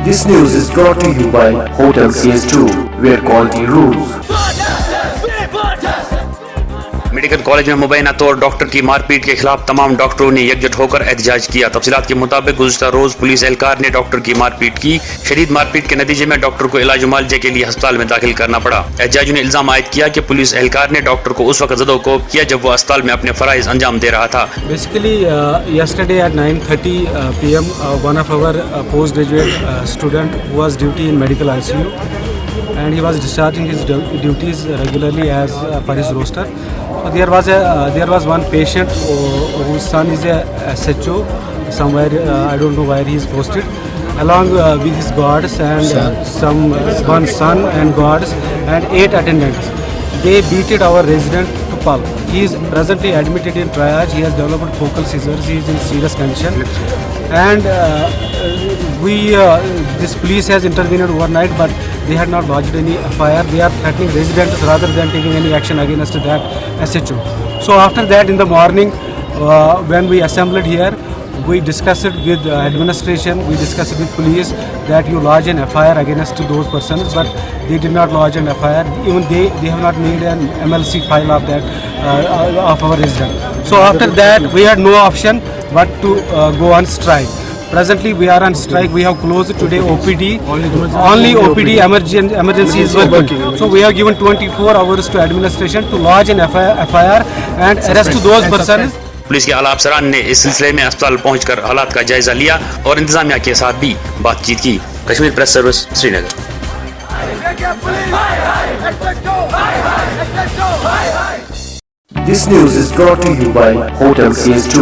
This news is brought to you by Hotel CS2, where quality rules. Medical college में मुबैना तौर doctor की मारपीट के खिलाफ तमाम डॉक्टरों ने एकजुट होकर एहतजाज किया। तफसीलात के मुताबिक गुज़श्ता रोज पुलिस एहलकार ने डॉक्टर की मारपीट की। शदीद मारपीट के नतीजे में डॉक्टर को इलाज मुआलजे के लिए अस्पताल में दाखिल करना पड़ा। एहतजाजियों ने इल्जाम आयद किया कि पुलिस एहलकार ने डॉक्टर को उस वक्त ज़दोकोब किया जब वो अस्पताल में अपने फ़राइज़ अंजाम दे रहा था। Basically, yesterday at 9:30 p.m., one of our postgraduate student who was duty in medical ICU, and he was discharging his duties regularly as per his roster. So there was one patient whose son is a SHO somewhere. I don't know where he is posted, along with his guards and one son and guards and 8 attendants. They beated our resident to pulp. He is presently admitted in triage. He has developed focal seizures. He is in serious condition. And this police has intervened overnight, but they had not lodged any FIR. They are threatening residents rather than taking any action against that SHO. So after that, in the morning, when we assembled here, we discussed it with administration, we discussed it with police that you lodge an FIR against those persons, but they did not lodge an FIR. Even they have not made an MLC file of that of our resident. So after that, we had no option but to go on strike. Presently, we are on strike. We have closed today OPD. Only OPD emergency is working. So we have given 24 hours to administration to lodge an FIR and arrest those persons. Police के आला अफसरान ने इस सिलसिले में अस्पताल पहुंचकर हालात का जायजा लिया और इंतजामिया के साथ भी बातचीत की। Kashmir press service, Srinagar. This news is brought to you by Hotel CS2,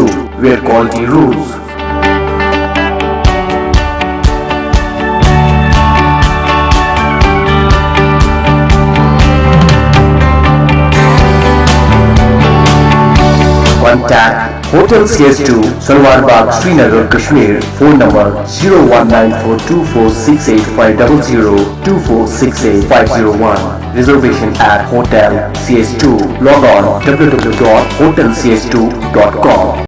where quality rules. Contact Hotel CS2, Salwar Bagh, Srinagar, Kashmir. Phone number 01942468500 2468501. Reservation at Hotel CS2. Log on www.hotelcs2.com.